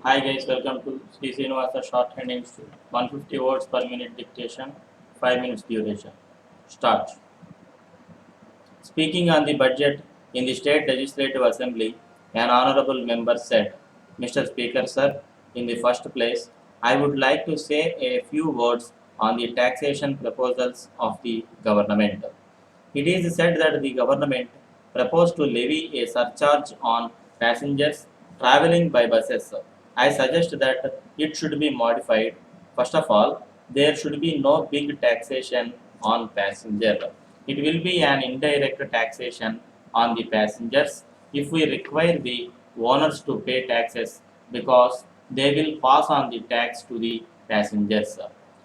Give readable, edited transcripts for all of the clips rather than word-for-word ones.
Hi guys, welcome to Sri Srinivasa Shorthand Institute. 150 words per minute dictation, 5 minutes duration. Start. Speaking on the budget in the State Legislative Assembly, an honorable member said, Mr. Speaker, sir, in the first place, I would like to say a few words on the taxation proposals of the government. It is said that the government proposed to levy a surcharge on passengers traveling by buses. I suggest that it should be modified. First of all, there should be no big taxation on passenger. It will be an indirect taxation on the passengers if we require the owners to pay taxes because they will pass on the tax to the passengers.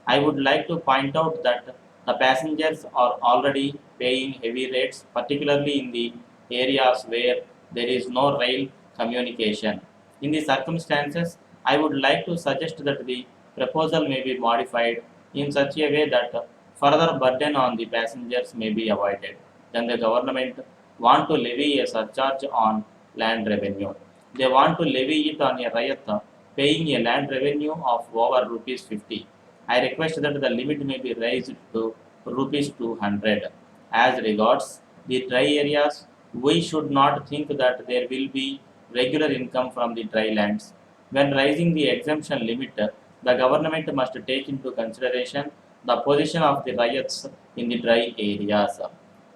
I would like to point out that the passengers are already paying heavy rates, particularly in the areas where there is no rail communication. In these circumstances, I would like to suggest that the proposal may be modified in such a way that further burden on the passengers may be avoided. Then the government want to levy a surcharge on land revenue. They want to levy it on a Rayat paying a land revenue of over rupees 50. I request that the limit may be raised to rupees 200. As regards the dry areas, we should not think that there will be regular income from the dry lands. When raising the exemption limit, the government must take into consideration the position of the riots in the dry areas.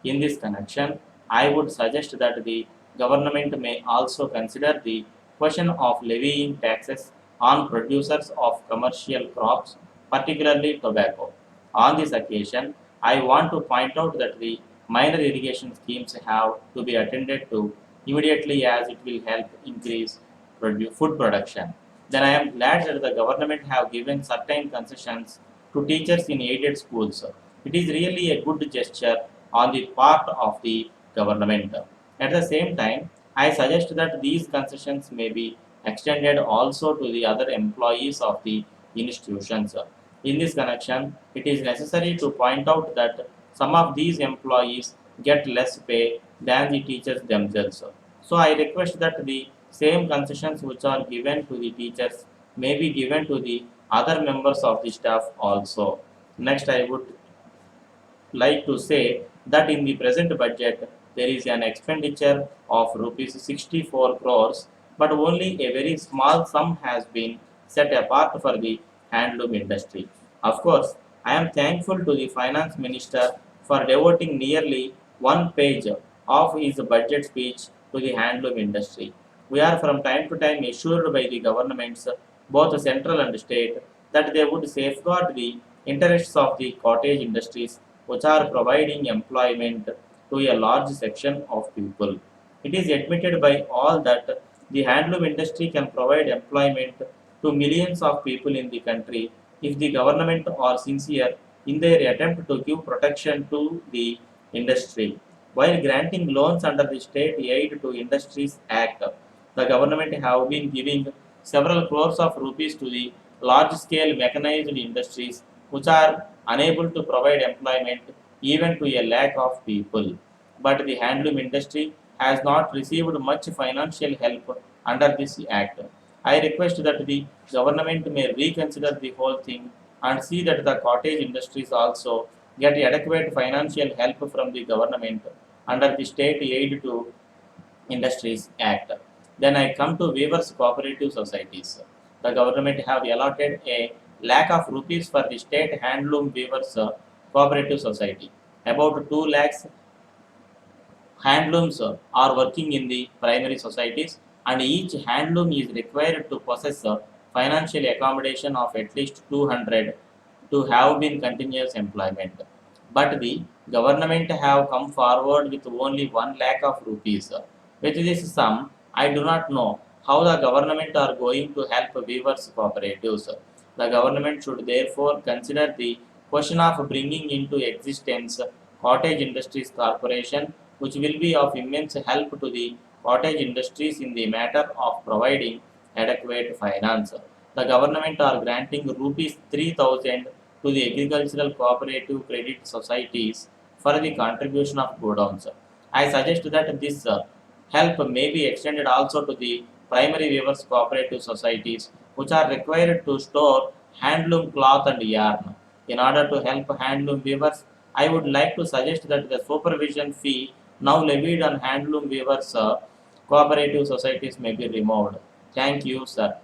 In this connection, I would suggest that the government may also consider the question of levying taxes on producers of commercial crops, particularly tobacco. On this occasion, I want to point out that the minor irrigation schemes have to be attended to immediately as it will help increase food production. Then I am glad that the government have given certain concessions to teachers in aided schools. It is really a good gesture on the part of the government. At the same time, I suggest that these concessions may be extended also to the other employees of the institutions. In this connection, it is necessary to point out that some of these employees get less pay than the teachers themselves. So I request that the same concessions which are given to the teachers may be given to the other members of the staff also. Next, I would like to say that in the present budget there is an expenditure of rupees 64 crores, but only a very small sum has been set apart for the handloom industry. Of course, I am thankful to the finance minister for devoting nearly one page of his budget speech to the handloom industry. We are from time to time assured by the governments, both central and state, that they would safeguard the interests of the cottage industries which are providing employment to a large section of people. It is admitted by all that the handloom industry can provide employment to millions of people in the country if the government are sincere in their attempt to give protection to the industry. While granting loans under the State Aid to Industries Act, the government have been giving several crores of rupees to the large-scale mechanized industries which are unable to provide employment even to a lakh of people. But the handloom industry has not received much financial help under this act. I request that the government may reconsider the whole thing and see that the cottage industries also get adequate financial help from the government under the State Aid to Industries Act. Then I come to weavers cooperative societies. The government have allotted a lakh of rupees for the state handloom weavers cooperative society. About 2 lakhs handlooms are working in the primary societies, and each handloom is required to possess financial accommodation of at least 200 to have been continuous employment. But the government have come forward with only 1 lakh of rupees. With this sum, I do not know how the government are going to help weavers cooperatives. The government should therefore consider the question of bringing into existence Cottage Industries Corporation, which will be of immense help to the cottage industries in the matter of providing adequate finance. The government are granting rupees 3,000 to the agricultural cooperative credit societies for the contribution of godowns. I suggest that this help may be extended also to the primary weavers cooperative societies which are required to store handloom cloth and yarn. In order to help handloom weavers, I would like to suggest that the supervision fee now levied on handloom weavers cooperative societies may be removed. Thank you, sir.